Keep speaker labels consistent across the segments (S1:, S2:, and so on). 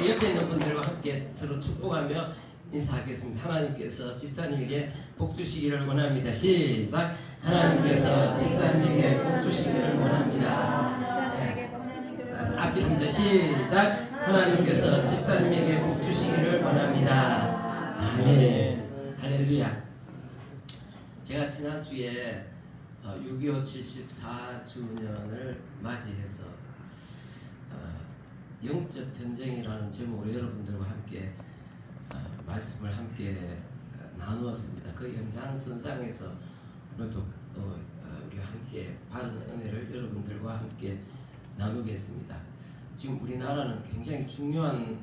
S1: 우리 옆에 있는 분들과 함께 서로 축복하며 인사하겠습니다. 하나님께서 집사님에게 복 주시기를 원합니다. 시작. 하나님께서 집사님에게 복 주시기를 원합니다. 앞뒤로 한번 시작. 하나님께서 집사님에게 복 주시기를 원합니다. 아멘. 할렐루야. 제가 지난주에 6.25 74주년을 맞이해서 영적 전쟁이라는 제목으로 여러분들과 함께 말씀을 함께 나누었습니다. 그 연장선상에서 오늘도 또 우리가 함께 받은 은혜를 여러분들과 함께 나누겠습니다. 지금 우리나라는 굉장히 중요한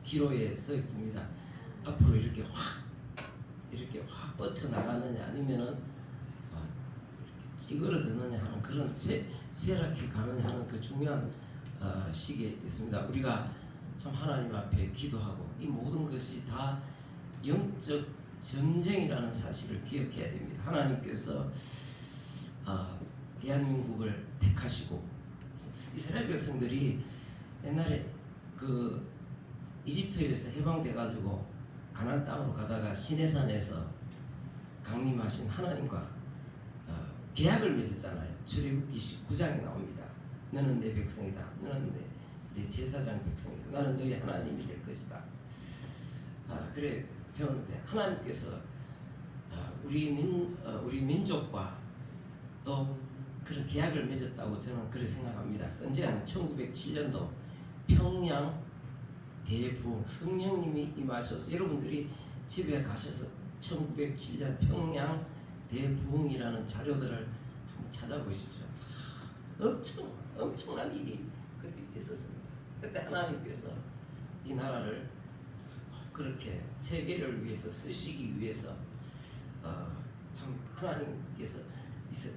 S1: 기로에 서 있습니다. 앞으로 이렇게 확 뻗쳐 나가느냐 아니면은 찌그러드느냐 하는 그런 쇠락해 가느냐 하는 그 중요한 시기에 있습니다. 우리가 참 하나님 앞에 기도하고 이 모든 것이 다 영적 전쟁이라는 사실을 기억해야 됩니다. 하나님께서 대한민국을 택하시고 이스라엘 백성들이 옛날에 그 이집트에서 해방돼 가지고 가나안 땅으로 가다가 시내산에서 강림하신 하나님과 계약을 맺었잖아요. 출애굽기 19장에 나옵니다. 너는 내 백성이다. 너는 내 제사장 백성이다. 나는 너희 하나님이 될 것이다. 그래 세웠는데 하나님께서 우리 민족과 또 그런 계약을 맺었다고 저는 그렇게 생각합니다. 언제나 1907년도 평양 대부흥 성령님이 임하셔서 여러분들이 집에 가셔서 1907년 평양 대부흥이라는 자료들을 한번 찾아보십시오. 엄청난 일이 그때 있었습니다. 그때 하나님께서 이 나라를 꼭 그렇게 세계를 위해서 쓰시기 위해서 참 하나님께서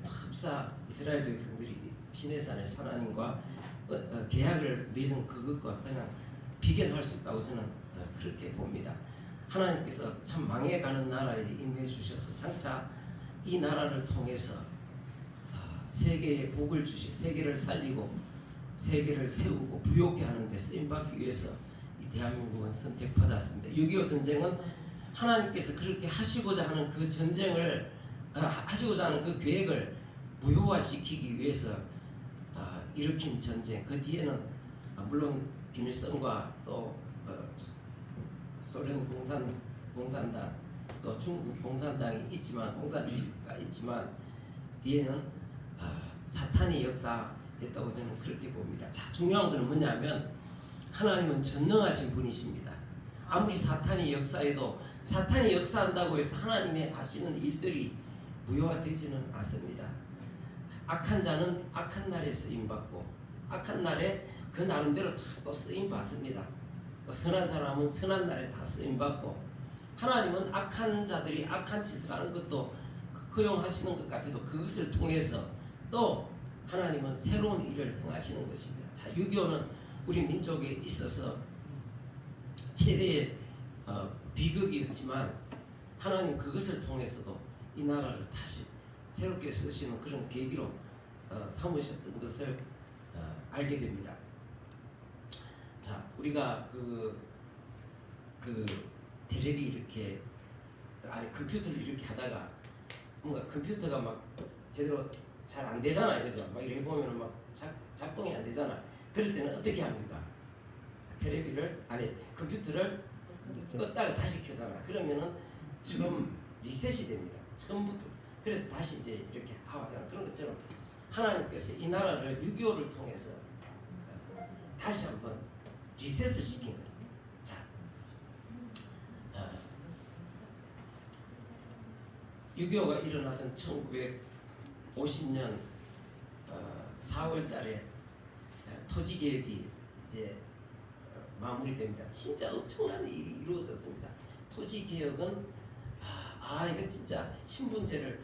S1: 흡사 이스라엘 백성들이 시내산에서 하나님과 계약을 맺은 그것과 그냥 비견할 수 있다고 저는 그렇게 봅니다. 하나님께서 참 망해가는 나라에 임해 주셔서 장차 이 나라를 통해서 세계에 복을 주시, 세계를 살리고 세계를 세우고 부욕케 하는 데 쓰임받기 위해서 이 대한민국은 선택받았습니다. 6.25 전쟁은 하나님께서 그렇게 하시고자 하는 그 전쟁을 하시고자 하는 그 계획을 무효화시키기 위해서 일으킨 전쟁. 그 뒤에는 물론 김일성과 또 소련 공산당 또 중국 공산당이 있지만 공산주의가 있지만 뒤에는 사탄이 역사했다고 저는 그렇게 봅니다. 자, 중요한 것은 뭐냐면 하나님은 전능하신 분이십니다. 아무리 사탄이 역사해도 사탄이 역사한다고 해서 하나님의 하시는 일들이 무효화되지는 않습니다. 악한 자는 악한 날에 쓰임받고 악한 날에 그 나름대로 다 또 쓰임받습니다. 선한 사람은 선한 날에 다 쓰임받고 하나님은 악한 자들이 악한 짓을 하는 것도 허용하시는 것 같아도 그것을 통해서 또 하나님은 새로운 일을 행하시는 것입니다. 자, 6.25는 우리 민족에 있어서 최대의 비극이었지만 하나님 그것을 통해서도 이 나라를 다시 새롭게 쓰시는 그런 계기로 삼으셨던 것을 알게 됩니다. 자, 우리가 그 텔레비 이렇게 컴퓨터를 이렇게 하다가 뭔가 컴퓨터가 막 제대로 잘 안 되잖아요. 그죠? 막 이렇게 보면 막 작동이 안 되잖아. 그럴 때는 어떻게 합니까? 컴퓨터를 껐다가 다시 켜잖아. 그러면은 지금 리셋이 됩니다. 처음부터. 그래서 다시 이제 이렇게 하잖아. 그런 것처럼 하나님께서 이 나라를 6.25를 통해서 다시 한번 리셋을 시킨 거예요. 자, 6.25가 일어나던 1950년 4월 달에 토지 개혁이 이제 마무리됩니다. 진짜 엄청난 일이 이루어졌습니다. 토지 개혁은 이건 진짜 신분제를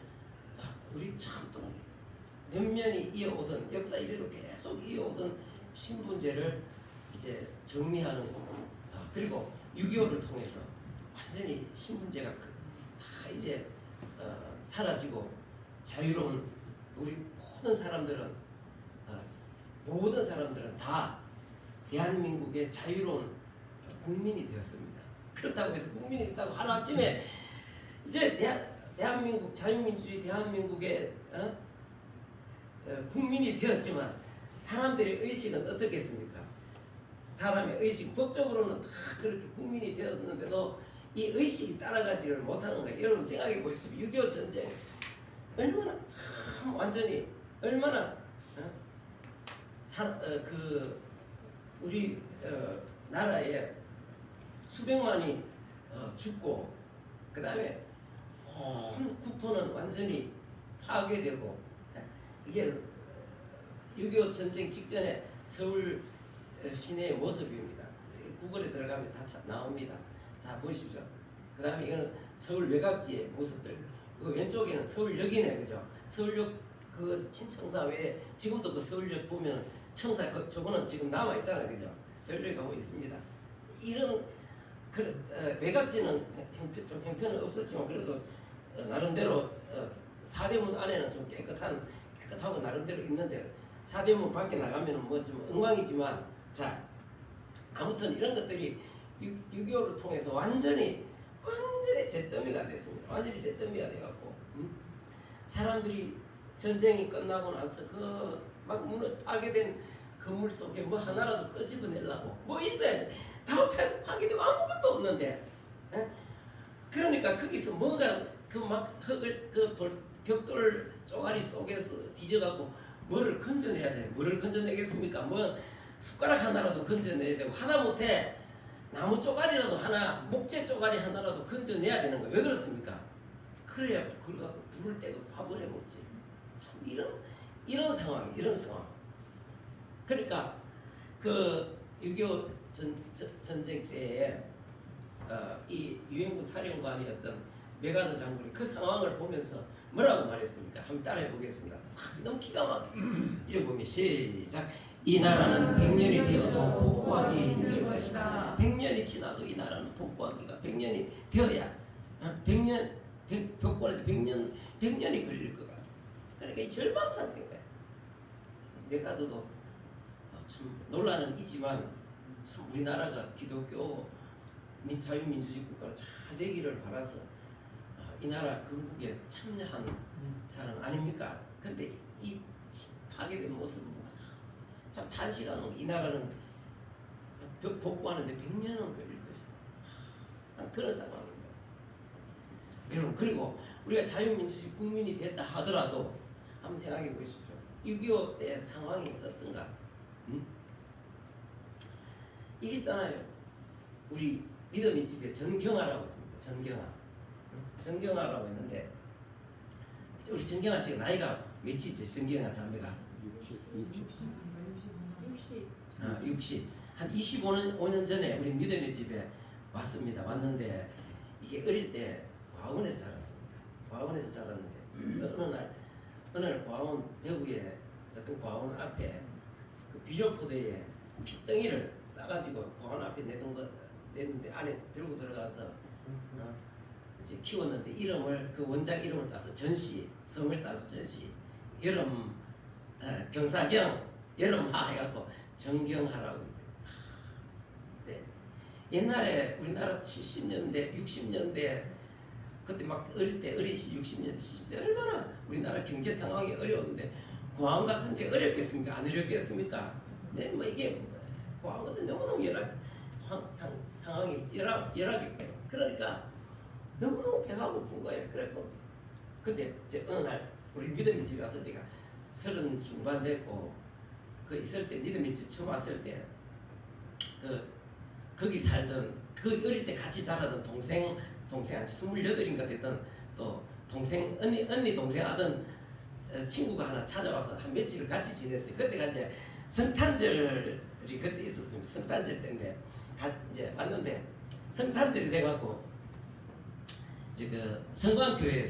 S1: 우리 참 또 몇 년이 이어오던 역사 이래로 계속 이어오던 신분제를 이제 정리하는 그리고 6.25를 통해서 완전히 신분제가 이제 사라지고 자유로운 우리 모든 사람들은 모든 사람들은 다 대한민국의 자유로운 국민이 되었습니다. 그렇다고 해서 국민이 됐다고 하루아침에 이제 대한민국 자유민주주의 대한민국의 국민이 되었지만 사람들의 의식은 어떻겠습니까? 사람의 의식 법적으로는 다 그렇게 국민이 되었는데도 이 의식이 따라가지를 못하는 거예요. 여러분 생각해 보십시오. 6.25 전쟁 얼마나 참 완전히 얼마나 우리 나라에 수백만이 죽고 그 다음에 온 국토는 완전히 파괴되고 이게 6.25 전쟁 직전에 서울 시내의 모습입니다. 구글에 들어가면 다 나옵니다. 자 보십시오. 그 다음에 이거는 서울 외곽지의 모습들. 그 왼쪽에는 서울역이네, 그죠? 서울역 그 신청사 외에 지금도 그 서울역 보면 청사 저거는 지금 남아 있잖아요, 그죠? 서울역 가고 있습니다. 이런 외곽지는 좀 형편은 없었지만 그래도 나름대로 사대문 안에는 좀 깨끗하고 나름대로 있는데 사대문 밖에 나가면은 뭐 좀 엉망이지만 자 아무튼 이런 것들이 6.25를 통해서 완전히 잿더미가 됐습니다. 완전히 잿더미가 돼갖고 사람들이 전쟁이 끝나고 나서 그 막 파괴된 건물 속에 뭐 하나라도 끄집어내려고 뭐 있어야지. 다 파괴되면 아무것도 없는데 그러니까 거기서 뭔가 그 막 흙을 벽돌 쪼가리 속에서 뒤져갖고 뭐를 건져내야 돼. 뭐를 건져내겠습니까? 뭐 숟가락 하나라도 건져내야 되고 하다못해 나무 쪼가리라도 하나, 목재 쪼가리 하나라도 건져내야 되는 거예요. 왜 그렇습니까? 그래야 그걸 갖고 불을 떼고 밥을 해먹지. 참 이런 상황. 그러니까 그 6.25 전쟁 때에 이 유엔군 사령관이었던 메가더 장군이 그 상황을 보면서 뭐라고 말했습니까? 한번 따라해 보겠습니다. 너무 기가 막혀. 이래 보면 시작. 이 나라는 100년이 되어도 복구하기 힘들 것이다. 100년이 지나도 이 나라는 복구하기가 100년이 되어야 100년이 걸릴 거다. 그러니까 이 절망 상태인 거야. 메가더도 참 논란은 있지만 참 우리나라가 기독교 자유민주주의 국가로 잘 되기를 바라서 이 나라 건국에 참여한 사람 아닙니까? 근데 이 파괴된 모습을 참 단시간으로 이 나라는 복구하는데 100년은 걸릴 것이다. 그런 상황입니다. 여러분 그리고 우리가 자유민주주의 국민이 됐다 하더라도 한번 생각해 보십시오. 6.25 때 상황이 어떤가? 이게 있잖아요. 우리 믿음의 집에 전경아라고 있습니다. 전경아라고 했는데 우리 전경아 씨가 나이가 몇이죠? 전경아 자매가 60. 한 25년 전에 우리 믿음의 집에 왔습니다. 이게 어릴 때 과원에서 자랐는데 어느 날 과원 대구에 어떤 과원 앞에 그 비료포대에 핏덩이를 싸가지고 과원 앞에 내는데 안에 들고 들어가서 이제 키웠는데 그 원장 이름을 따서 성을 따서 전시 여름 경사경 여름하 해갖고 정경하라고. 네. 옛날에 우리나라 70년대 60년대 그때 막 어리시 60년 70대 얼마나 우리나라 경제 상황이 어려운데 고항 같은 데 어렵겠습니까? 안 어렵겠습니까? 네, 뭐 이게 고항 같은 너무너무 상황이 열악했고요. 그러니까 너무너무 배가 고픈 거예요. 그래서 근데 이제 어느 날 우리 믿음의 집에 왔을 때가 30 중반 됐고 그 있을 때 믿음의 집 처음 왔을 때 거기 살던 그 어릴 때 같이 자라던 동생 한 28인가 됐던 또 동생 언니 동생 하던 친구가 하나 찾아와서 한 며칠을 같이 지냈어요. 그때가 이제 성탄절이 그때 있었습니다. 성탄절 때인데 이제 왔는데 성탄절이 돼갖고 이제 그 성광교회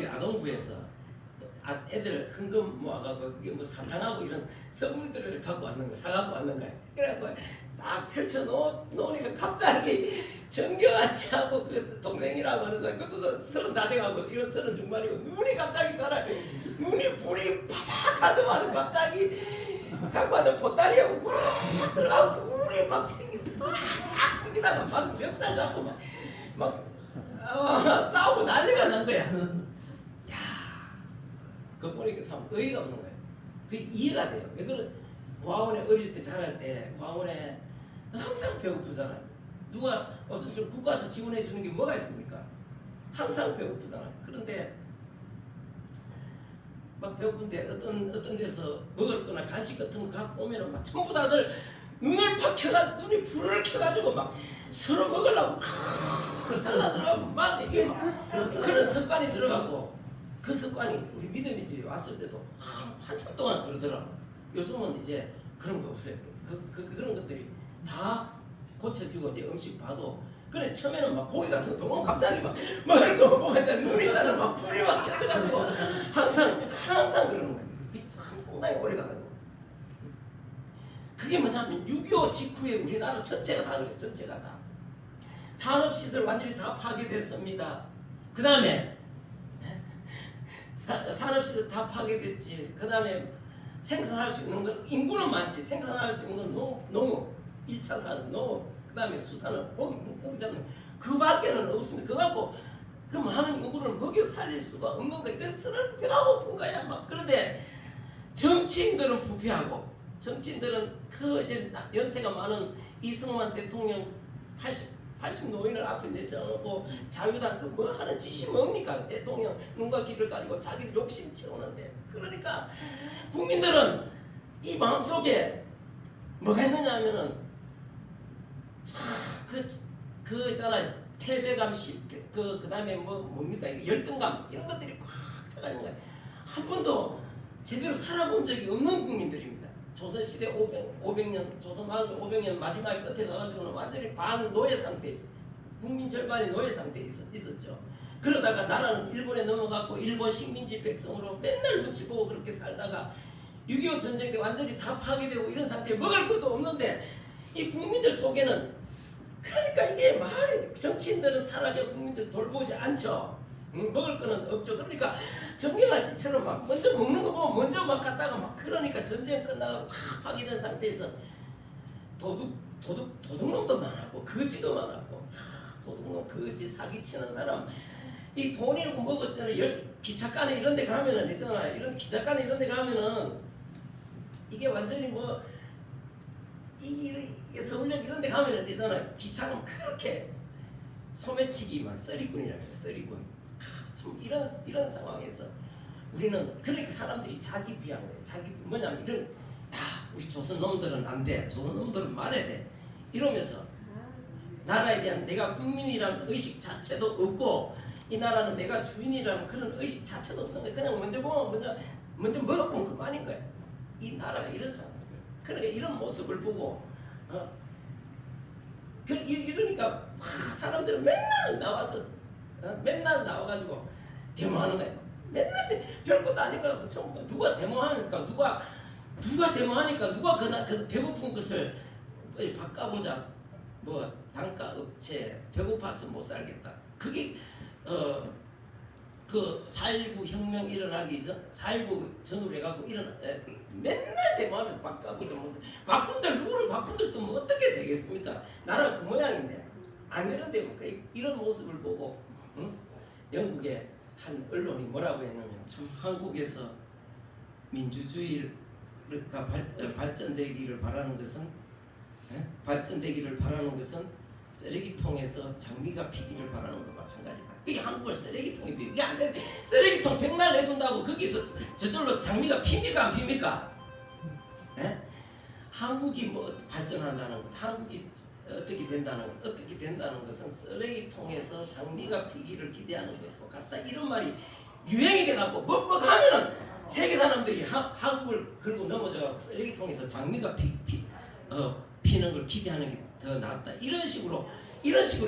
S1: 아동부에서 애들 헌금 모아갖고 그게 뭐 사탕하고 이런 선물들을 갖고 사갖고 왔는 거예요. 그래갖고 딱 펼쳐놓으니까 갑자기 정경아 씨하고 그 동생이라고 하는 사람 그것도 30 다 돼가고 이런 30 중반이고 눈이 갑자기 눈이 불이 파박 하더만 갑자기 강반은 보따리하고 와 들어가고 우리 막 챙기다가 막 멱살 잡고 막 싸우고 난리가 난 거야. 야, 그거 보니까 참 의의가 없는 거야. 그 이해가 돼요. 왜 그런 고아원에 어릴 때 자랄 때 고아원에 항상 배고프잖아. 누가 어서 좀 국가에서 지원해 주는 게 뭐가 있습니까? 항상 배고프잖아. 그런데 막 배고픈데 어떤 데서 먹을 거나 간식 같은 거 갖고 오면은 막 전부 다들 눈을 팍 켜가 눈이 불을 켜가지고 막 서로 먹으려고 달라 들어가고 막 이게 막 그런 습관이 들어가고 그 습관이 우리 믿음의 집에 왔을 때도 한참 동안 그러더라고. 요즘은 이제 그런 거 없어요. 그런 것들이 다 고쳐지고 이제 음식 봐도 그래 처음에는 막 고기 같은 거 보면 갑자기 막 먹을 거 보면 눈이 나는 막 불이 막 켜가지고 항상 그러는 거예요. 이게 참 상당히 오래 가거든요. 그게 뭐냐면 6.25 직후에 우리나라 전체가 다 그래. 전체가 다 산업시설 완전히 다 파괴됐습니다. 그 다음에 산업시설 다 파괴됐지. 그 다음에 생산할 수 있는 건 인구는 많지. 생산할 수 있는 건 농업 1차 산업 농업 그 다음에 수산업 고기 물고기 잡는 그 밖에는 없습니다. 그거 갖고 그 많은 인구를 먹여 살릴 수가 없는 거야. 그래서 배가 고픈 거야. 막 그런데 정치인들은 부패하고 정치인들은 그 이제 연세가 많은 이승만 대통령 80 노인을 앞에 내세워놓고 자유당 그 뭐 하는 짓이 뭡니까? 대통령 눈과 귀를 가리고 자기들 욕심 채우는데 그러니까 국민들은 이 마음속에 뭐가 있느냐 하면은 그 있잖아요. 패배감, 그 다음에 뭡니까? 열등감 이런 것들이 꽉 차가 있는 거예요. 한 번도 제대로 살아본 적이 없는 국민들입니다. 조선시대 500년, 조선왕조 500년 마지막 끝에 가가지고는 완전히 반노예 상태, 국민 절반이 노예 상태에 있었죠. 그러다가 나라는 일본에 넘어갔고 일본 식민지 백성으로 맨날 눈치 보고 그렇게 살다가 6.25 전쟁 때 완전히 다 파괴되고 이런 상태에 먹을 것도 없는데 이 국민들 속에는 그러니까 이게 말이 정치인들은 타락해 국민들 돌보지 않죠. 먹을 거는 없죠. 그러니까 정경화 씨처럼 막 먼저 먹는 거 보면 먼저 막 갔다가 막 그러니까 전쟁 끝나고 다 파괴된 상태에서 도둑놈도 많았고 거지도 많았고 도둑놈 거지 사기치는 사람 이 돈이고 뭐고 기차간에 이런 데 가면은 있잖아. 이런 기차간에 이런 데 가면은 이게 완전히 뭐 서울역 이런 데 가면은 있잖아. 기차는 그렇게 소매치기만 썰이꾼이라고 해요. 썰이꾼. 참 이런 상황에서 우리는 그러니까 사람들이 자기 비하는 거예요. 자기 뭐냐면 이런 우리 조선 놈들은 안 돼. 조선 놈들은 맞아야 돼. 이러면서 나라에 대한 내가 국민이라는 의식 자체도 없고 이 나라는 내가 주인이라는 그런 의식 자체도 없는 거예요. 그냥 먼저 보면 먼저 먹어보면 그만인 거예요. 이 나라가 이런 상황이에요. 그러니까 이런 모습을 보고 이러니까 사람들은 맨날 나와서 맨날 나와가지고 데모하는 거예요. 맨날 별것도 아니고 처음부터 누가 데모하니까 누가 데모하니까 누가 그 배고픈 것을 바꿔보자. 뭐 단가 업체 배고파서 못 살겠다. 그게 그 4.19 혁명 일어나기 전 4.19 전후로 해가지고 맨날 데모하면서 바꿔보자. 바꾼들 누구를 바꾼들 또 뭐 어떻게 되겠습니까? 나라 그 모양인데 안 되는데 뭐 이런 모습을 보고 영국의 한 언론이 뭐라고 했냐면 참 한국에서 민주주의가 발전되기를 바라는 것은 쓰레기통에서 장미가 피기를 바라는 것과 마찬가지다. 이게 한국을 쓰레기통에 비워. 이게 안 돼. 쓰레기통 백날 내둔다고 거기서 저절로 장미가 핍니까 안 핍니까? 한국이 뭐 발전한다는 것, 한국이 어떻게 된다는 것은 쓰레기통에서 장미가 피기를 기대하는 것과 같다. 이런 말이 유행이 돼갖고 뭐 하면은 세계 사람들이 한국을 걸고 넘어져갖고 쓰레기통에서 장미가 피는 걸 기대하는 게 더 낫다. 이런 식으로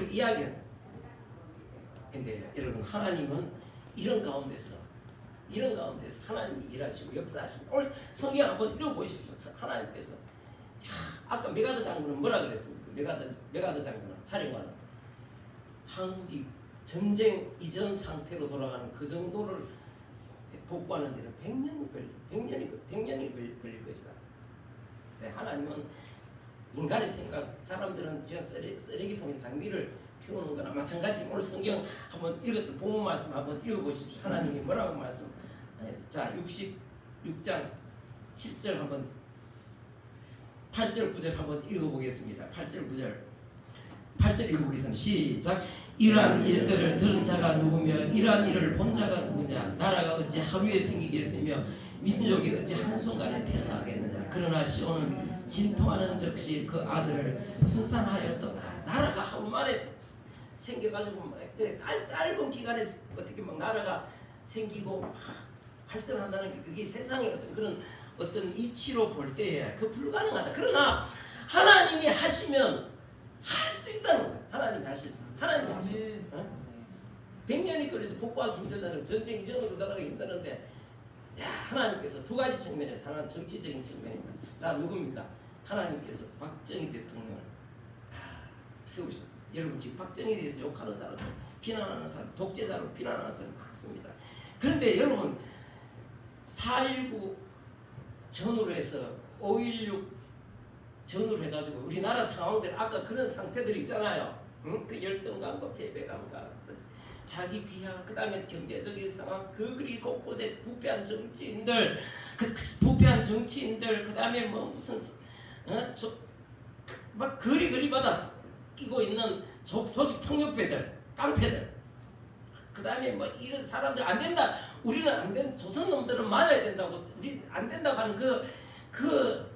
S1: 이야기해요. 근데 여러분 하나님은 이런 가운데서 하나님이 일하시고 역사하십니다. 오늘 성경 한번 읽어보십시오. 하나님께서 아까 메가더 장군은 뭐라 그랬습니까? 메가더 장군은 사령관은 한국이 전쟁 이전 상태로 돌아가는 그 정도를 복구하는 데는 100년이 걸릴 것이다. 네, 하나님은 인간의 생각, 사람들은 제가 쓰레기통에서 장미를 피우는 거나 마찬가지. 오늘 성경 한번 읽었던 본문 말씀 한번 읽어보십시오. 하나님이 뭐라고 말씀? 자, 66장 7절 한번 8절 9절 한번 읽어보겠습니다. 8절 9절 8절 읽어보겠습니다. 시작. 이러한 일들을 들은 자가 누구며 이러한 일을 본 자가 누구냐. 나라가 어찌 하루에 생기겠으며 민족이 어찌 한순간에 태어나겠느냐. 그러나 시온은 진통하는 즉시 그 아들을 승산하였도다. 나라가 하루 만에 생겨가지고 짧은 기간에 어떻게 막 나라가 생기고 발전한다는 게 그게 세상의 어떤 그런 어떤 이치로 볼 때에 그 불가능하다. 그러나 하나님이 하시면 할 수 있다는 거야. 하나님이 하실 수. 하나님이 하실 수. 100년이 걸려도 복구하기 힘들다는 전쟁 이전으로 나가기 힘드는데 야, 하나님께서 두 가지 측면에서 하나는 정치적인 측면입니다. 자, 누굽니까? 하나님께서 박정희 대통령을 세우셨습니다. 여러분 지금 박정희에 대해서 욕하는 사람들, 비난하는 사람, 독재자로 비난하는 사람 많습니다. 그런데 여러분 4.19 전후로 해서 5.16 전후로 해가지고 우리나라 상황들 아까 그런 상태들이 있잖아요. 응? 그 열등감과 패배감과 자기 비하, 그 다음에 경제적인 상황, 그리고 곳곳에 부패한 정치인들, 부패한 정치인들, 그 다음에 뭐 무슨 막 거리마다 끼고 있는 조직 폭력배들, 깡패들, 그 다음에 뭐 이런 사람들 안 된다. 우리는 안 된 조선놈들은 맞아야 된다고, 우리 안 된다고 하는 그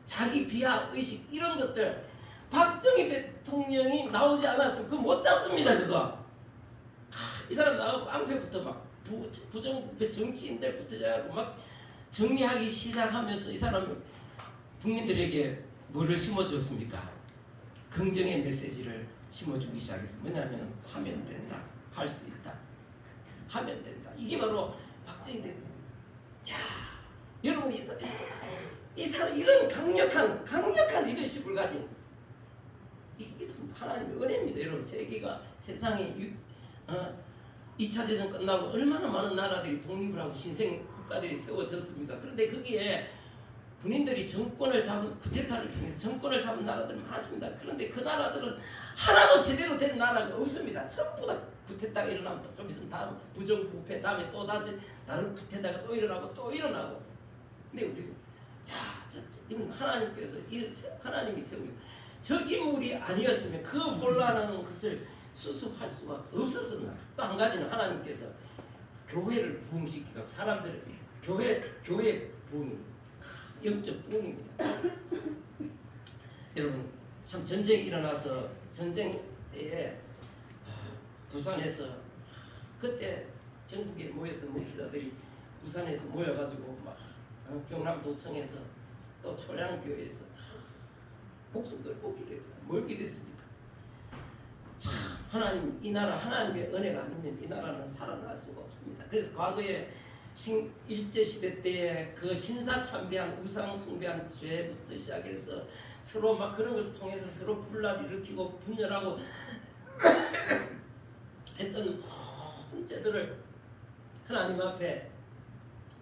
S1: 자기 비하 의식 이런 것들 박정희 대통령이 나오지 않았으면 그거 못 잡습니다. 그거. 이 사람 나오고 깡패부터 막 부정부패 정치인들 붙어져가지고 막 정리하기 시작하면서 이 사람 국민들에게 뭐를 심어주었습니까? 긍정의 메시지를 심어주기 시작했어요. 뭐냐면 하면 된다, 할 수 있다, 하면 된다. 이게 바로 박정희 대통령. 야, 여러분 이 사람 이런 강력한 리더십을 가진 이게 하나님의 은혜입니다. 여러분 세상에 2차 대전 끝나고 얼마나 많은 나라들이 독립을 하고 신생 국가들이 세워졌습니까? 그런데 거기에 군인들이 정권을 잡은 쿠데타를 통해서 정권을 잡은 나라들 많습니다. 그런데 그 나라들은 하나도 제대로 된 나라가 없습니다. 전부 다 쿠데타가 일어나면 좀 있으면 다음 부정부패, 다음에 또 다시 다른 쿠데타가 또 일어나고 또 일어나고. 근데 우리 이건 하나님께서 하나님이 세우신 저 인물이 아니었으면 그 혼란하는 것을 수습할 수가 없었습니다. 또 한 가지는 하나님께서 교회를 부흥시키고 사람들을 교회 부흥, 영적 부흥입니다. 여러분 참 전쟁이 일어나서 전쟁 때에 부산에서 그때 전국에 모였던 목회자들이 부산에서 모여가지고 막 경남도청에서 또 초량교회에서 목숨을 꽂기로 했잖아요. 뭘 기도했습니까? 참 하나님, 이 나라 하나님의 은혜가 아니면 이 나라는 살아날 수가 없습니다. 그래서 과거에 일제시대 때에 그 신사참배한 우상 숭배한 죄부터 시작해서 서로 막 그런 걸 통해서 서로 분란을 일으키고 분열하고 했던 모든 죄들을 하나님 앞에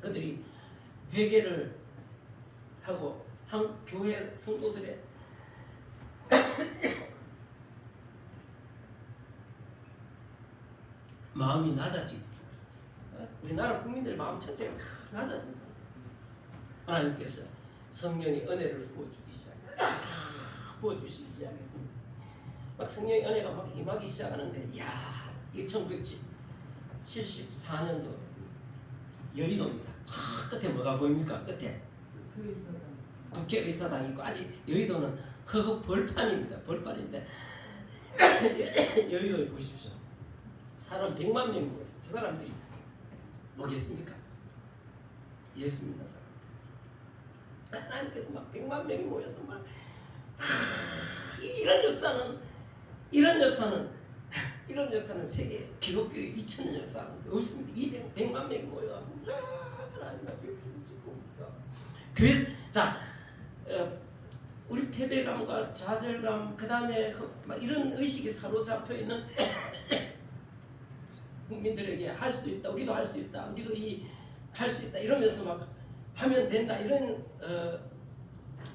S1: 그들이 회개를 하고 한 교회 성도들의 마음이 낮아지고 우리나라 국민들 마음 전체가 다 낮아진 사람. 하나님께서 성령의 은혜를 부어주시기 시작했습니다. 막 성령의 은혜가 막 임하기 시작하는데, 야, 이 1974년도 여의도입니다. 저 끝에 뭐가 보입니까? 끝에 국회의사당이 있고 아직 여의도는 벌판입니다. 벌판인데 여의도에 보십시오. 사람 100만 명이 모였어요. 저 사람들이 뭐겠습니까? 예수 믿는 사람들. 하나님께서 막 100만 명이 모여서 막 이런 역사는 세계 기독교의 2000년 역사는 없습니다. 100만 명이 모여가지고 하나님 앞에 부르짖고 교회 우리 패배감과 좌절감, 그 다음에 이런 의식에 사로잡혀 있는 국민들에게 할 수 있다, 우리도 할 수 있다, 우리도 할 수 있다 이러면서 막 하면 된다 이런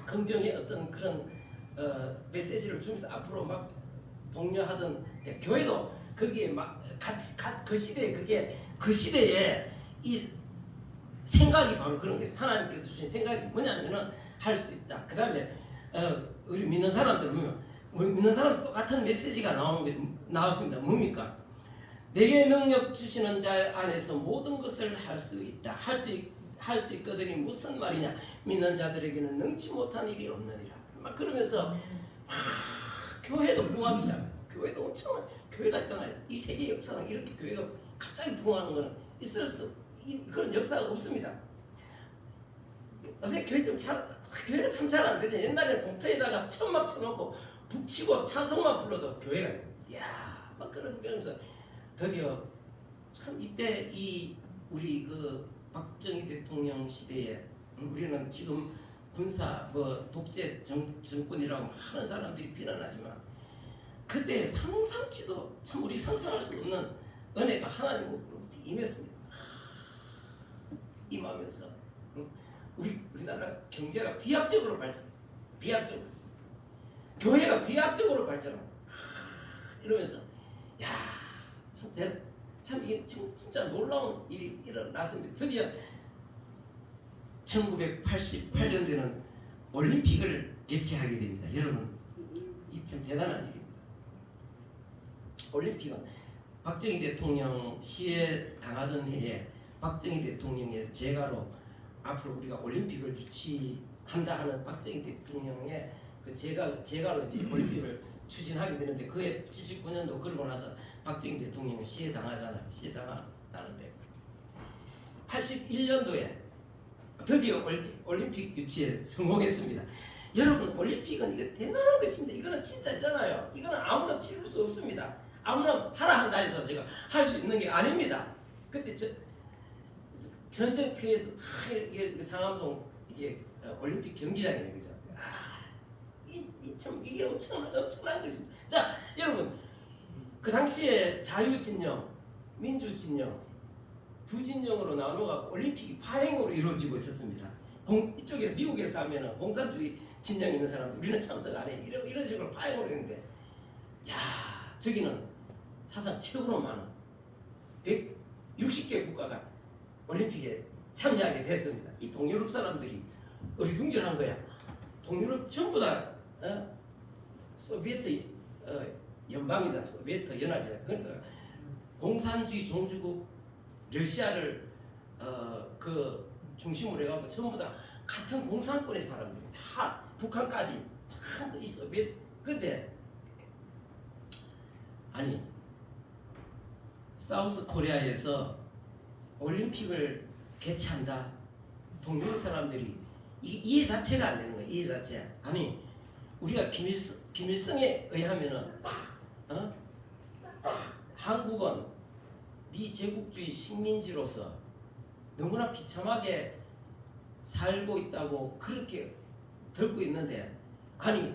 S1: 긍정의 어떤 그런 메시지를 주면서 앞으로 막 독려하던 교회도 거기에 막 그 시대에 그게 그 시대에 이 생각이 바로 그런 거예요. 하나님께서 주신 생각이 뭐냐면은 할 수 있다. 그 다음에 우리 믿는 사람들 보면 믿는 사람들 똑같은 메시지가 나왔습니다. 뭡니까? 내게 능력 주시는 자 안에서 모든 것을 할 수 있다. 할 수 있거든이 무슨 말이냐? 믿는 자들에게는 능치 못한 일이 없느니라. 막 그러면서 교회도 부흥하기 시작. 교회도 엄청 교회가 있잖아요. 이 세계 역사는 이렇게 교회가 갑자기 부흥하는 거는 있을 수 그런 역사가 없습니다. 요새 교회가 참 잘 안 되죠. 옛날에는 공터에다가 천막 쳐놓고 북치고 찬송만 불러도 교회가 돼요. 이야, 막 그러면서 드디어 참 이때 이 우리 그 박정희 대통령 시대에 우리는 지금 군사 독재 정권이라고 하는 사람들이 비난하지만 그때 상상치도 참 우리 상상할 수 없는 은혜가 하나님으로부터 임했습니다. 임하면서 우리나라 경제가 비약적으로 발전, 비약적으로 교회가 비약적으로 발전하고 이러면서 참 이게 진짜 놀라운 일이 일어났습니다. 드디어 1988년도에는 올림픽을 개최하게 됩니다. 여러분, 이 참 대단한 일입니다. 올림픽은 박정희 대통령 시해 당하던 해에 박정희 대통령의 재가로 앞으로 우리가 올림픽을 유치한다 하는 박정희 대통령의 그 재가로 이제 올림픽을 추진하게 되는데 그해 79년도 그러고 나서 박정희 대통령은 시해 당하는데 81년도에 드디어 올림픽 유치에 성공했습니다. 여러분, 올림픽은 이거 대단한 것입니다. 이거는 진짜 있잖아요. 이거는 아무나 치를 수 없습니다. 아무나 하라 한다 해서 제가 할 수 있는 게 아닙니다. 그때 전쟁터에서 이게 상암동 이게 올림픽 경기장이네, 그죠? 이게 엄청난 것입니다. 자, 여러분, 그 당시에 자유진영, 민주진영 두 진영으로 나누어 올림픽이 파행으로 이루어지고 있었습니다. 이쪽에 미국에서 하면은 공산주의 진영 있는 사람들 우리는 참석 안 해. 이런 식으로 파행으로 했는데, 저기는 사상 최고로 많은 160개 국가가 올림픽에 참여하게 됐습니다. 이 동유럽 사람들이 어리둥절한 거야. 동유럽 전부 다 소비에트 연방이다, 소비에트 연합이다. 그러니까 공산주의 종주국 러시아를 그 중심으로 해가지고 전부 다 같은 공산권의 사람들이 다 북한까지 참 이 소비에트. 근데 아니 사우스 코리아에서 올림픽을 개최한다. 동유럽 사람들이 이해 자체가 안 되는 거예요. 이해 자체. 아니 우리가 김일성에 의하면은 한국은 미제국주의 식민지로서 너무나 비참하게 살고 있다고 그렇게 듣고 있는데, 아니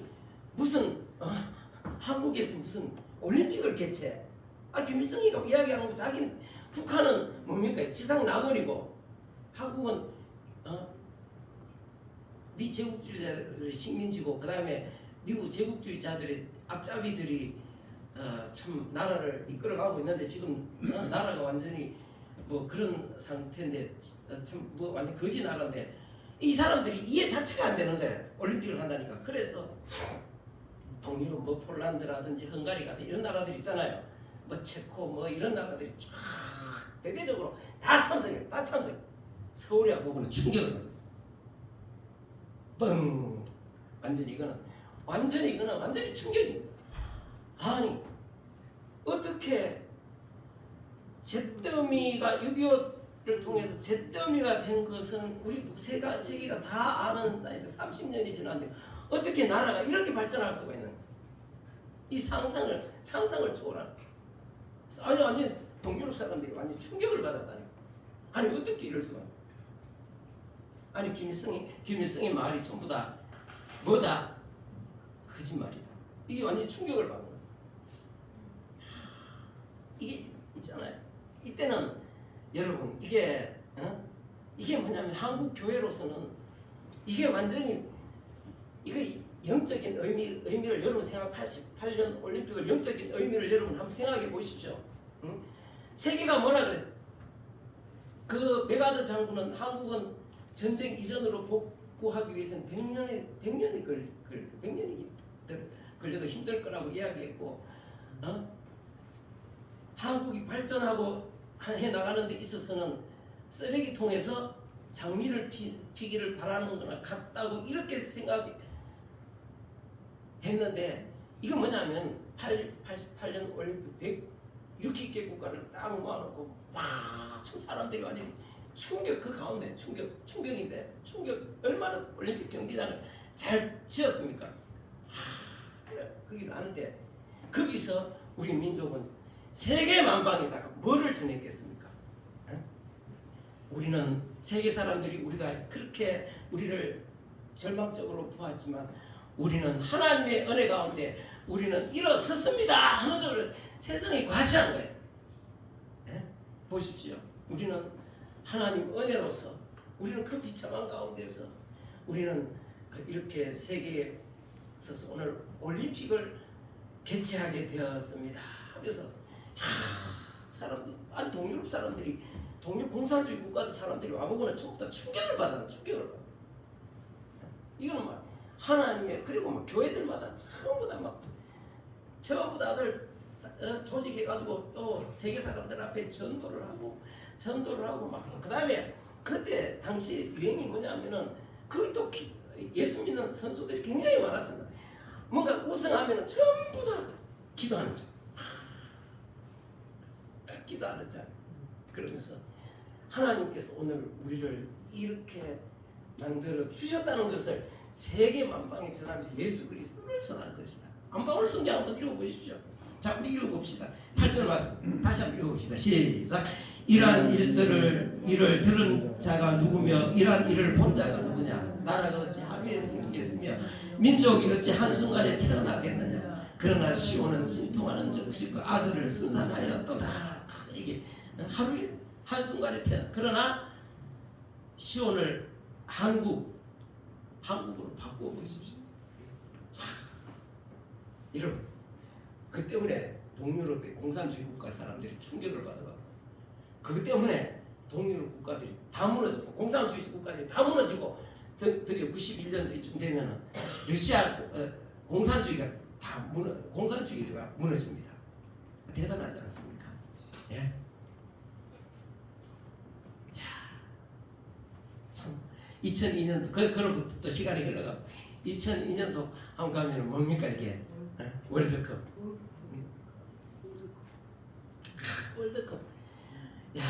S1: 무슨 한국에서 무슨 올림픽을 개최? 김일성이가 이야기하는 거 자기는 북한은 뭡니까? 지상 낙원이고 한국은 미제국주의자들의 식민지고 그 다음에 미국 제국주의자들의 앞잡이들이 참 나라를 이끌어가고 있는데 지금 나라가 완전히 뭐 그런 상태인데 참 뭐 완전 거지 나라인데 이 사람들이 이해 자체가 안 되는 거예요. 올림픽을 한다니까. 그래서 동유럽 뭐 폴란드라든지 헝가리 같은 이런 나라들 있잖아요. 뭐 체코 뭐 이런 나라들이 쫙 대대적으로 다 참석해요. 다 참석. 서울하고는 충격을 받았어요. 뻥. 완전히 이거는 완전히 충격입니다. 아니 어떻게 잿더미가 6.25를 통해서 잿더미가 된 것은 우리 세계가 다 아는 사이트 30년이 지났는데 어떻게 나라가 이렇게 발전할 수가 있는 이 상상을 초월하는 완전 동유럽 사람들이 완전 충격을 받았다니. 아니 어떻게 이럴 수가. 아니 김일성의 말이 전부 다 뭐다? 거짓말이다. 이게 완전 충격을 받는 거예요. 이게 있잖아요. 이때는 여러분 이게 뭐냐면 한국 교회로서는 이게 완전히 이거 영적인 의미를 여러분 생각 88년 올림픽을 영적인 의미를 여러분 한번 생각해 보십시오. 응? 세계가 뭐라 그래? 그 메가더 장군은 한국은 전쟁 이전으로 복구하기 위해서는 100년이 걸려도 힘들 거라고 이야기했고, 한국이 발전하고 해 나가는 데 있어서는 쓰레기통에서 장미를 피기를 바라는 거나 같다고 이렇게 생각했는데, 이건 뭐냐면 88년 올림픽 160개 국가를 딱 모아놓고 참 사람들이 완전히 충격, 그 가운데 충격인데 얼마나 올림픽 경기장을 잘 지었습니까? 거기서 아는데, 거기서 우리 민족은 세계 만방에다가 뭐를 전했겠습니까? 우리는 세계 사람들이 우리가 그렇게 우리를 절망적으로 보았지만, 우리는 하나님의 은혜 가운데 우리는 일어섰습니다 하는 것을 세상에 과시한 거예요. 보십시오. 우리는 하나님 은혜로서, 우리는 그 비참한 가운데서 우리는 이렇게 세계에 서서 오늘 올림픽을 개최하게 되었습니다. 그래서 사람들, 동유럽 사람들이, 동유 공산주의 국가들 사람들이 와보고는 전부 다 충격을 받아. 이거는 막 하나님의, 그리고 막 교회들마다 전부 다들 조직해가지고 또 세계 사람들 앞에 전도를 하고 막, 그 다음에 그때 당시 유행이 뭐냐면은, 그게 또 예수 믿는 선수들이 굉장히 많았습니다. 뭔가 우승하면은 전부 다 기도하는 자. 그러면서 하나님께서 오늘 우리를 이렇게 만들어 주셨다는 것을 세계 만방에 전하면서 예수 그리스도를 전할 것이다. 오늘 성경 한번 읽어보십시오. 자, 우리 읽어봅시다. 8절 말씀 다시 한번 읽어봅시다. 시작. 이러한 일을 들은 자가 누구며 이러한 일을 본 자가 누구냐? 나라가 어찌 하루에 생기겠으며 민족이 어찌 한순간에 태어나겠느냐? 그러나 시온은 진통하는 즉 아들을 순산하였도다. 이게 하루에 한순간에 그러나 시온을 한국으로 바꾸어 보십시오. 여러분, 그 때문에 동유럽의 공산주의 국가 사람들이 충격을 받아가고, 그 때문에 동유럽 국가들이 다 무너졌어. 공산주의 국가들이 다 무너지고, 드디어 91년도쯤 되면은 러시아 공산주의가 공산주의가 무너집니다. 대단하지 않습니까? 예. 참 2002년도 그로부터 또 시간이 흘러가고 2002년도 한번 가면은 뭡니까 이게? 월드컵. 월드컵. 야,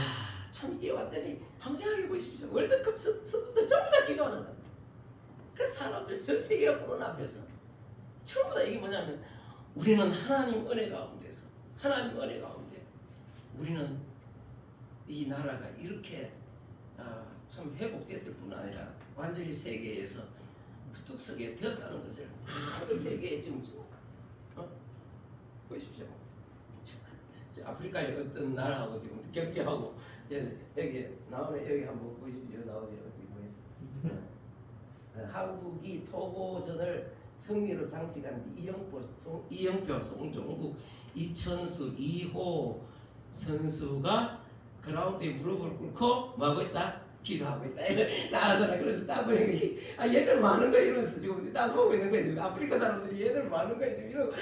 S1: 참 이게 완전히 한번 생각해 보십시오. 월드컵 선수들 전부 다 기도하는 사람. 그 사람들 전 세계가 보는 앞에서 전부 다 이게 뭐냐면, 우리는 하나님 은혜 가운데서, 하나님 은혜 가운데 우리는 이 나라가 이렇게 참 회복됐을 뿐 아니라 완전히 세계에서 부뚝서게 되었다는 것을 그 세계에 지금 보십시오. 저 아프리카의 어떤 나라하고 지금 경기하고 여기 나오네. 여기 한번 보십시오. 나오죠. 여기 한국이 토고전을 승리로 장식한 이영표, 송종국, 이천수, 이호 선수가 그라운드에 무릎을 꿇고 뭐하고 있다? 기도하고 있다. 나하더라. 그래서 딱 보니까 얘들 많은 거야 이러면서 지금 딱 보고 있는 거야. 지금 아프리카 사람들이 얘들 많은 거야 지금 이러고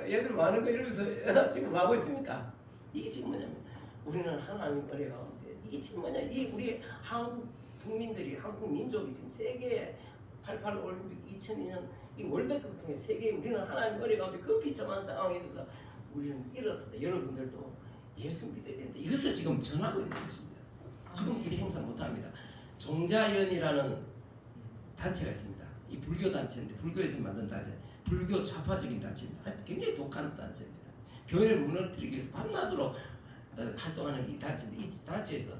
S1: 얘들 많은 거 이러면서 지금 뭐 하고 있습니까? 이게 지금 뭐냐면, 우리는 하나님 은혜 가운데, 이게 지금 뭐냐, 이 우리 한국 국민들이, 한국 민족이 지금 세계에 88 올림픽 2002년 이 월드컵 통해 세계에 우리는 하나님 은혜 가운데 그 비참한 상황에서 우리는 일어섰다. 여러분들도 예수 믿어야 된다. 이것을 지금 전하고 있는 것입니다. 지금 이 행사 못합니다. 종자연이라는 단체가 있습니다. 이 불교 단체인데, 불교에서 만든 단체, 불교 좌파적인 단체입니다. 굉장히 독한 단체입니다. 교회를 무너뜨리기 위해서 밤낮으로 활동하는 이 단체인데, 이 단체에서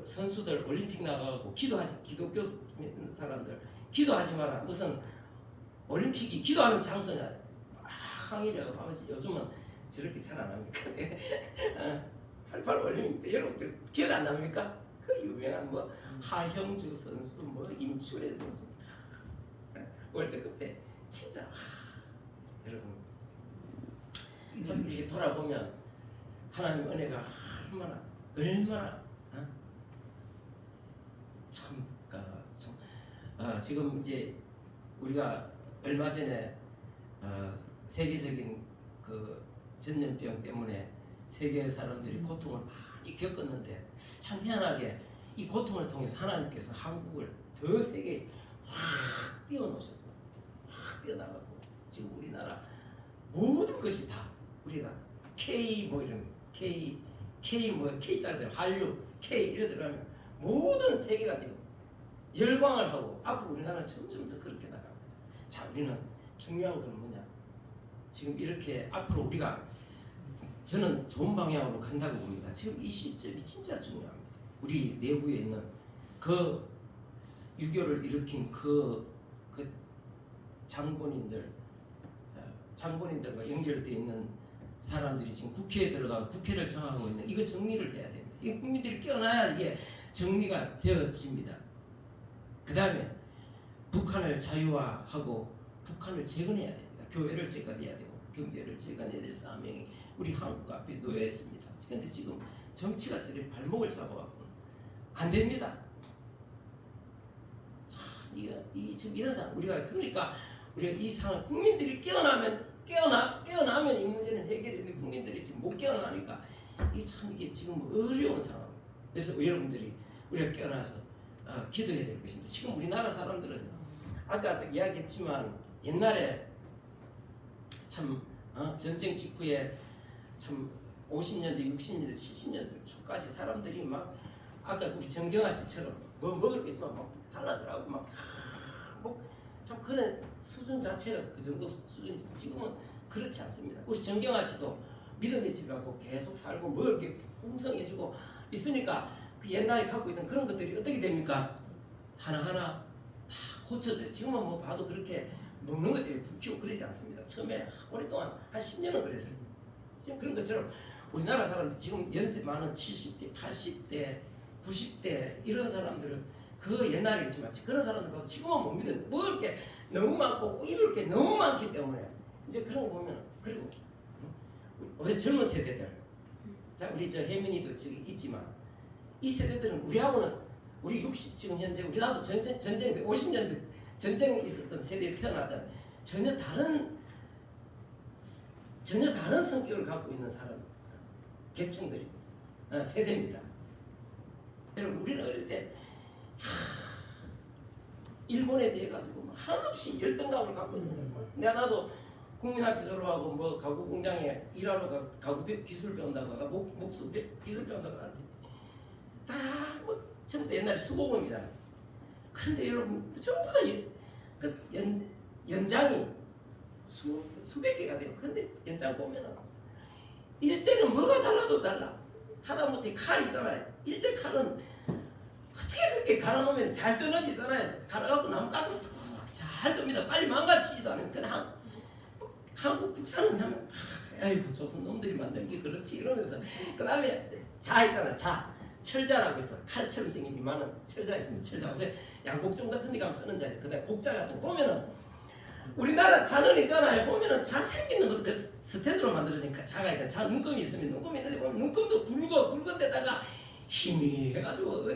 S1: 선수들 올림픽 나가고 기독교 사람들 기도하지 마라. 무슨 올림픽이 기도하는 장소냐? 항의를 하고 요즘은 저렇게 잘 안 합니까? 88 올림픽 때 여러분들 기억 안 납니까? 그 유명한 하형주 선수, 임춘애 선수, 월드컵 때 진짜 여러분 참 이렇게 돌아보면 하나님 은혜가 얼마나 지금 이제 우리가 얼마 전에 세계적인 그 전염병 때문에 세계의 사람들이 고통을 많이 겪었는데 참 희한하게 이 고통을 통해서 하나님께서 한국을 더 세계에 확 띄워놓으셨어요. 확 띄어나가고 지금 우리나라 모든 것이 다 우리가 K 뭐 이런 K 뭐 K자들 한류 K 이래 들어가면 모든 세계가 지금 열광을 하고 앞으로 우리나라는 점점 더 그렇게 나갑니다. 자, 우리는 중요한 건 뭐냐? 지금 이렇게 앞으로 우리가 저는 좋은 방향으로 간다고 봅니다. 지금 이 시점이 진짜 중요합니다. 우리 내부에 있는 그 유교를 일으킨 그 장본인들과 연결되어 있는 사람들이 지금 국회에 들어가 국회를 장악하고 있는 이거 정리를 해야 됩니다. 이 국민들이 깨어나야 이게 정리가 되어집니다. 그 다음에 북한을 자유화하고 북한을 재건해야 됩니다. 교회를 재건해야 되고 경제를 재건해야 될 사명이 우리 한국 앞에 놓여 있습니다. 그런데 지금 정치가 저리 발목을 잡아갖고 안 됩니다. 참 지금 이런 상황 우리가 그러니까 우리가 이 상황 국민들이 깨어나면 이 문제는 해결이 되는데 국민들이 지금 못 깨어나니까 이게 지금 어려운 상황. 그래서 여러분들이 우리가 깨어나서 기도해야 될 것입니다. 지금 우리나라 사람들은 아까 이야기했지만 옛날에 참 전쟁 직후에 참 50년대, 60년대, 70년대 초까지 사람들이 막 아까 우리 정경아 씨처럼 뭐 먹을 게 있으면 막 달라들하고 참 그런 수준 자체가 그 정도 수준이 지금은 그렇지 않습니다. 우리 정경아 씨도 믿음의 집 갖고 계속 살고 먹을 게 풍성해지고 있으니까 그 옛날에 갖고 있던 그런 것들이 어떻게 됩니까? 하나하나 다 고쳐져요. 지금은 뭐 봐도 그렇게 먹는 것 때문에 불피고 그러지 않습니다. 처음에 오랫동안 한 10년은 그랬어요. 지금 그런 것처럼 우리나라 사람들 지금 연세 많은 70대, 80대, 90대 이런 사람들은 그 옛날에 있지만 그런 사람들 봐도 지금은 못 믿어요. 먹을 게 너무 많고 입을 게 너무 많기 때문에 이제 그런 거 보면 그리고 우리 젊은 세대들 자 우리 저 혜민이도 지금 있지만 이 세대들은 우리하고는 우리 60 지금 현재 우리 나도 전쟁 50년대 전쟁이 있었던 세대에 태어나잖아요. 전혀 다른 성격을 갖고 있는 사람 계층들이 세대입니다. 여러분 우리는 어릴 때 일본에 대해 가지고 한없이 열등감을 갖고 있는 거예요. 나도 국민학교 졸업하고 뭐 가구 공장에 일하러 가구 기술 배운다고 하가 목수 기술 배운다고 하는데 다 뭐 전부 다 옛날에 수공업이잖아요. 그런데 여러분 전부 다 연장이 수백 개가 돼요. 근데 연장 보면은 일제는 뭐가 달라도 달라. 하다못해 칼 있잖아요. 일제 칼은 어떻게 그렇게 갈아놓으면 잘 떨어지잖아요. 갈아갖고 나무 깎으면 싹싹싹 잘 뜹니다. 빨리 망가지지도 않아요. 근데 한국 국산은 하면 아이고 조선 놈들이 만든 게 그렇지 이러면서 그 다음에 자 있잖아. 자 철자라고 있어. 칼처럼 생긴 이만한 철자 있으면 철자 요새 양복점 같은 데 가면 쓰는 자 있어. 그 다음에 곡자 같은 거 보면은 우리나라 자는 있잖아요. 보면은 자 생기는 것도 그 스탠드로 만들어진 자가 있다. 자 눈금이 있으면 눈금이 있는데 보면 눈금도 굵은 데다가 힘이 해가지고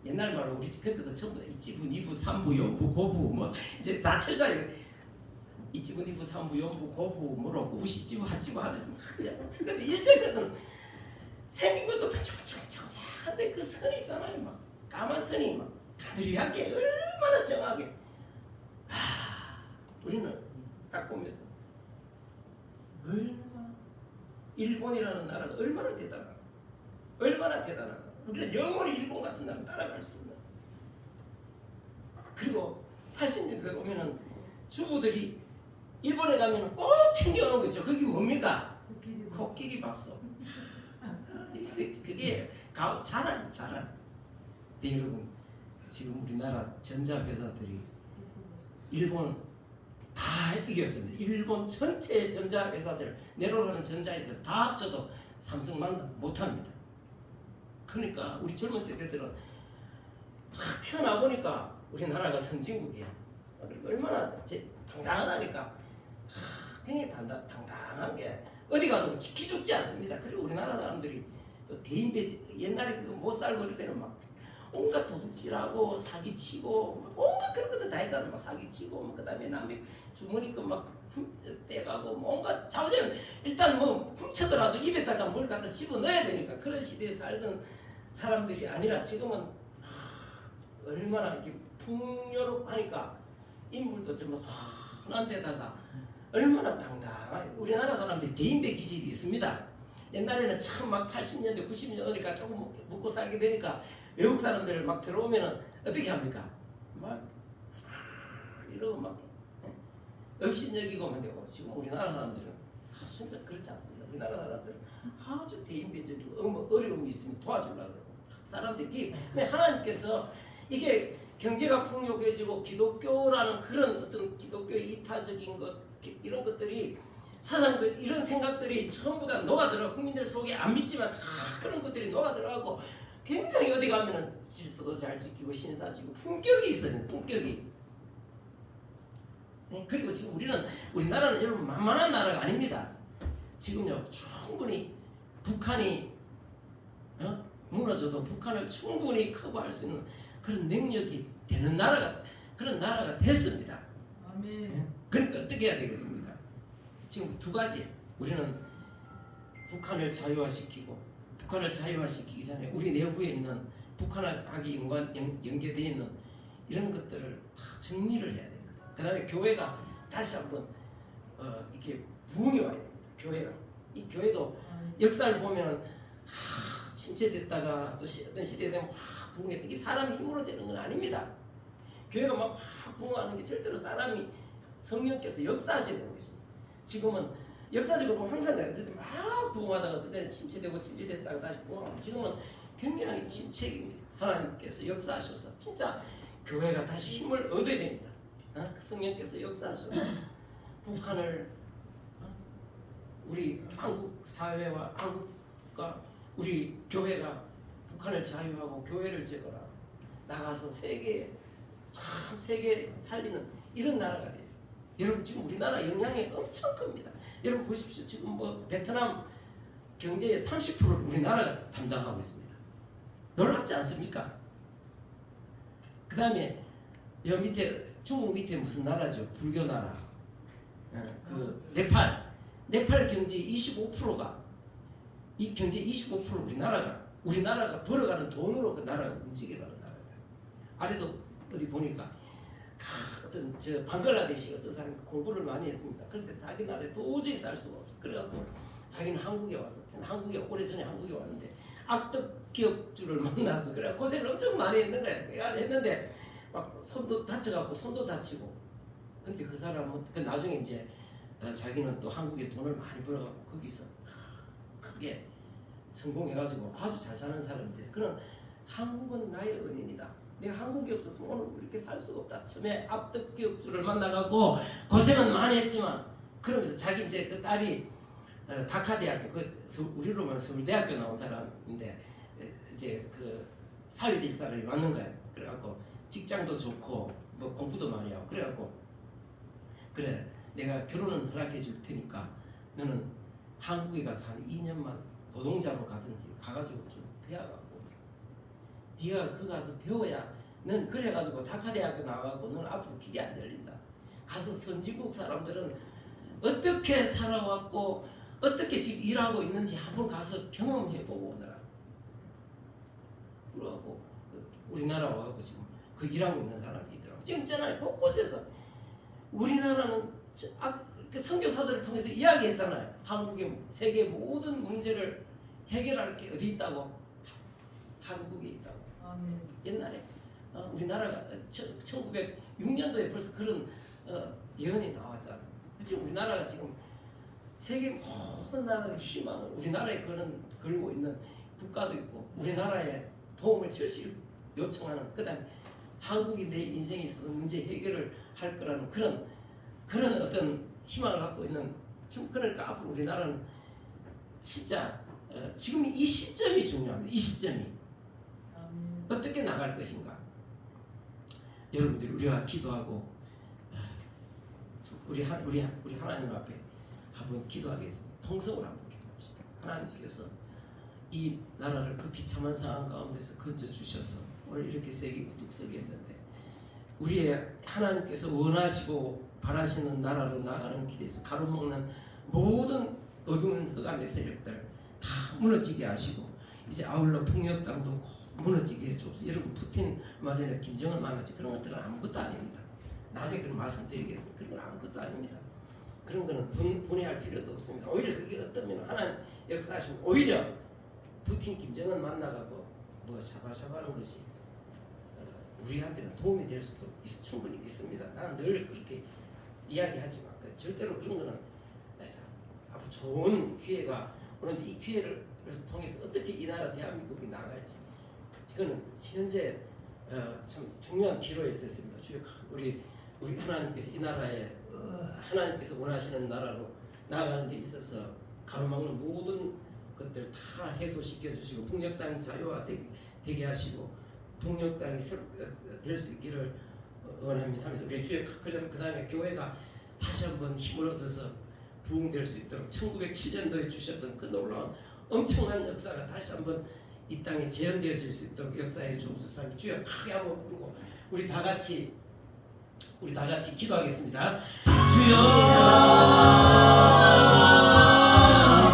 S1: 옛날 말로 우리 그때도 전부 다 이지분, 이부, 삼부, 연부, 고부 뭐 이제 다 철자예요. 이지분, 이부, 삼부, 연부, 고부 뭐라고 우시지부, 하지부 하면서 근데 일제 때는 생긴 것도 반짝반짝한데 그 선이 있잖아요. 막 까만 선이 막 가드리하게 얼마나 정하게 우리는 딱 보면서 얼마나 일본이라는 나라가 얼마나 대단한가. 우리는 영원히 일본 같은 나라를 따라갈 수 있는. 그리고 80년대 보면은 주부들이 일본에 가면 꼭 챙겨오는 거 있죠. 그게 뭡니까? 코끼리 밥솥. 그게 자란. 네, 여러분 지금 우리나라 전자회사들이 일본 다 이겼습니다. 일본 전체 전자회사들 내려오는 전자회사들 다 합쳐도 삼성만 못합니다. 그러니까 우리 젊은 세대들은 탁 태어나 보니까 우리나라가 선진국이야. 그러니까 얼마나 당당하죠. 당당하다니까. 굉장히 당당한 게 어디 가도 기죽지 않습니다. 그리고 우리나라 사람들이 또 대인배지, 옛날에 못 살고 이럴 때는 막 온갖 도둑질하고 사기치고 온갖 그런 것들 다 했잖아. 막 사기치고 그다음에 남의 주머니 거막 떼가고 온갖 자우전 일단 뭐 훔쳐더라도 입에다가 뭘 갖다 집어넣어야 되니까 그런 시대에 살던 사람들이 아니라 지금은 얼마나 이렇게 풍요롭고 하니까 인물도 좀 흔한 데다가 얼마나 당당하게 우리나라 사람들이 대인배 기질이 있습니다. 옛날에는 참 막 80년대 90년대니까 조금 먹고 살게 되니까 외국 사람들 막 들어오면은 어떻게 합니까? 막 이러고 막 업신여기고만 되고 지금 우리나라 사람들은 진짜 그렇지 않습니다. 우리나라 사람들은 아주 대인배적이고 어려움이 있으면 도와주려고 그러고 사람들이 하나님께서 이게 경제가 풍요해지고 기독교라는 그런 어떤 기독교의 이타적인 것 이런 것들이 사상들 이런 생각들이 전부 다 녹아들어 국민들 속에 안 믿지만 다 그런 것들이 녹아들어가고 굉장히 어디 가면은 질서도 잘 지키고 신사 지키고 품격이 있어요. 품격이. 그리고 지금 우리나라는 여러분 만만한 나라가 아닙니다. 지금요 충분히 북한이 무너져도 북한을 충분히 커버할 수 있는 그런 능력이 되는 그런 나라가 됐습니다.
S2: 아멘.
S1: 그러니까 어떻게 해야 되겠습니까? 지금 두 가지. 우리는 북한을 자유화시키고 북한을 자유화시키기 전에 우리 내부에 있는 북한하고 연계되어 있는 이런 것들을 다 정리를 해야 됩니다. 그 다음에 교회가 다시 한번 이렇게 부흥이 와야 됩니다. 교회가. 이 교회도 역사를 보면은 침체됐다가 또 어떤 시대에 되면 확 부흥했다. 이게 사람의 힘으로 되는 건 아닙니다. 교회가 막 확 부흥하는 게 절대로 사람이 성령께서 역사하셔야 되는 것입니다. 지금은 역사적으로 항상 그랬는데 막 부흥하다가 어떤 때는 침체됐다가 다시 부흥하고 지금은 굉장히 침체입니다. 하나님께서 역사하셔서 진짜 교회가 다시 힘을 얻어야 됩니다. 성령께서 역사하셔서 북한을 우리 한국 사회와 한국과 우리 교회가 북한을 자유하고 교회를 제거하고 나가서 세계 살리는 이런 나라가 돼요. 여러분 지금 우리나라 영향이 엄청 큽니다. 여러분 보십시오. 지금 뭐 베트남 경제의 30%를 우리나라가 담당하고 있습니다. 놀랍지 않습니까? 그 다음에 여 밑에 중국 밑에 무슨 나라죠? 불교 나라. 그 네팔 경제 25%가 이 경제 25% 우리나라가 벌어가는 돈으로 그 나라가 움직여가는 나라예요. 아래도 어디 보니까 어떤 방글라데시 어떤 사람이 공부를 많이 했습니다. 그런데 자기 나라에 도저히 살 수가 없어. 그래갖고 자기는 한국에 와서 오래전에 한국에 왔는데 악덕 기업주를 만나서 그래 고생을 엄청 많이 했는 거야. 했는데 막 손도 다쳐갖고 손도 다치고. 근데 그 사람은 나중에 이제 자기는 또 한국에 돈을 많이 벌어갖고 거기서 크게 성공해가지고 아주 잘 사는 사람이 돼서 그런 한국은 나의 은인이다. 내가 한국이 없었으면 오늘 이렇게 살 수가 없다. 처음에 악덕 기업주를 만나갖고 고생은 많이 했지만 그러면서 자기 이제 그 딸이 다카대학교 우리로 말하면 서울대학교 나온 사람인데 이제 그 사회될 사람이 맞는 거예요. 그래갖고 직장도 좋고 뭐 공부도 많이 하고 그래갖고 그래 내가 결혼은 허락해 줄 테니까 너는 한국에 가서 한 2년만 노동자로 가든지 가가지고 좀 배워갖고 네가 그 가서 배워야 넌 그래가지고 다카대학교 나와갖고 넌 앞으로 길이 안 열린다. 가서 선진국 사람들은 어떻게 살아왔고 어떻게 지금 일하고 있는지 한번 가서 경험해보고 오너라. 그러고 우리나라 와갖고 지금 그 일하고 있는 사람이 있더라고. 지금 있잖아요. 곳곳에서 우리나라는 그 선교사들을 통해서 이야기했잖아요. 한국의 세계 모든 문제를 해결할 게 어디 있다고? 한국에 있다고.
S2: 아멘.
S1: 옛날에 우리나라가 1906년도에 벌써 그런 예언이 나왔잖아요. 지금 우리나라가 지금 세계 모든 나라의 희망을 우리나라에 걸고 있는 국가도 있고 우리나라에 도움을 절실히 요청하는 그다음 한국이 내 인생에 있어서 문제 해결을 할 거라는 그런 어떤 희망을 갖고 있는 지금 그러니까 앞으로 우리나라는 진짜 지금 이 시점이 중요합니다. 이 시점이 어떻게 나갈 것인가. 여러분들 우리가 기도하고 우리 하나님 앞에 한번 기도하겠습니다. 통성으로 한번 기도합시다. 하나님께서 이 나라를 그 비참한 상황 가운데서 건져 주셔서 오늘 이렇게 세계 우뚝 서게 했는데, 우리의 하나님께서 원하시고 바라시는 나라로 나가는 길에서 가로막는 모든 어두운 흑암의 세력들 다 무너지게 하시고, 이제 아울러 폭력당도 무너지게 해주옵소서. 여러분, 푸틴 맞아요, 김정은 만나지, 그런 것들은 아무것도 아닙니다. 나중에 그런 말씀드리겠습니다. 그런 건 아무것도 아닙니다. 그런 거는 분해할 필요도 없습니다. 오히려 그게 어떠면 하나님 역사하시면 오히려 푸틴 김정은 만나가고 뭐 샤바샤바하는 것이 우리한테는 도움이 될 수도 충분히 있습니다. 나는 늘 그렇게 이야기하지만 절대로 그런 거는 앞으로 좋은 기회가 오는데, 이 기회를 통해서 어떻게 이 나라 대한민국이 나갈지, 그거는 현재 참 중요한 기로에 있었습니다. 주여, 우리 하나님께서 이 나라에 하나님께서 원하시는 나라로 나아가는 데 있어서 가로막는 모든 것들 다 해소시켜 주시고, 북녘 땅이 자유화되게 하시고 북녘 땅이 될 수 있기를 원합니다 하면서, 우리 주여, 그 다음에 교회가 다시 한번 힘을 얻어서 부흥될 수 있도록 1907년도에 주셨던 그 놀라운 엄청난 역사가 다시 한번 이 땅에 재현되어질 수 있도록 역사해 주옵소서. 주여, 크게 한번 부르고 우리 다 같이 기도하겠습니다. 주여,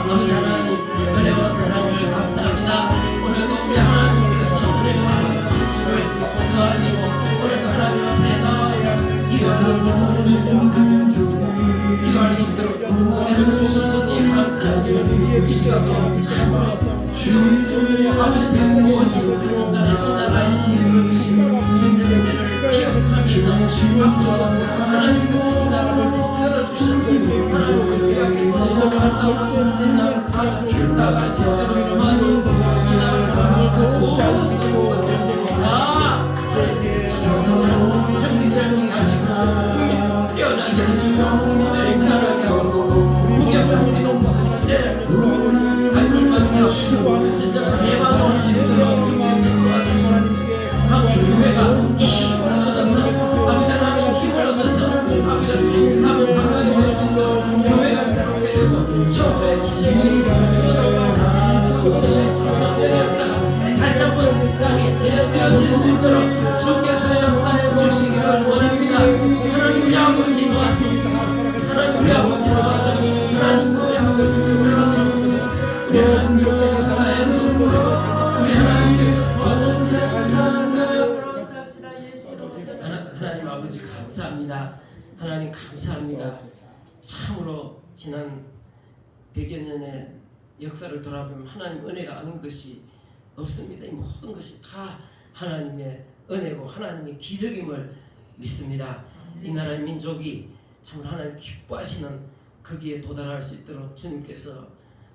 S1: 아버지 하나님, 은혜와 사랑을 감사합니다. 오늘도 우리 하나님께서 은혜와 더하시고 오늘도 하나님 앞에 나와서 기도할 수 있도록 은혜를 주시니 감사합니다. 이 시간에 주님의 아버지 모시고 들어온다는 나라의 이름을 주시고 주님의 은혜를 기억하면서 앞으로 하나님께서 이 나라를 열어주셔서 하나님 귀하게서 아름다운 나라 나아갈 수 있도록 도와주셔서 이 나라를 모든 것들을 다 하나님께서 정리되게 하시고 깨어나게 하시고 국민들이 편하게 하소서. 국격과 우리도 이제 자유를 받게 하소서. 진정한 해방을 올 수 있도록 주께서 도와주시옵소서. 한국 교회가 힘을 얻어서 아버지 하나님 힘을 얻어서 아버지를 주신 삶을 감당하게 될 수 있도록 교회가 새롭게 되고 1907년의 역사가 다시 한번 땅에 재현되어질 수 있도록 주께서 역사해 주시기를 원합니다. 하나님, 우리 아버지 도와주옵소서. 하나님, 우리 아버지 도와주옵소서. 하나님, 우리 아버지 도와주옵소서. 우리 하나님께서 역사해 주옵소서. 우리 하나님께서 도와주옵소서. 하나님 아버지 감사합니다. 하나님 감사합니다. 참으로 지난 100여 년의 역사를 돌아보면 하나님 은혜가 아닌 것이 없습니다. 이 모든 것이 다 하나님의 은혜고 하나님의 기적임을 믿습니다. 이 나라의 민족이 참 하나님 기뻐하시는 거기에 도달할 수 있도록 주님께서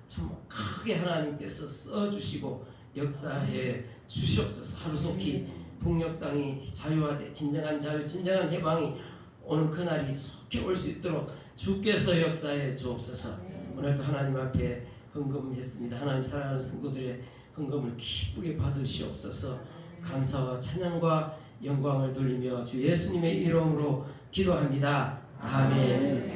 S1: 참 크게 하나님께서 써주시고 역사해 주시옵소서. 하루속히 북녘 땅이 자유화돼 진정한 자유, 진정한 해방이 오는 그날이 속히 올 수 있도록 주께서 역사해 주옵소서. 오늘도 하나님 앞에 헌금했습니다. 하나님 사랑하는 성도들의 헌금을 기쁘게 받으시옵소서. 감사와 찬양과 영광을 돌리며 주 예수님의 이름으로 기도합니다. 아멘.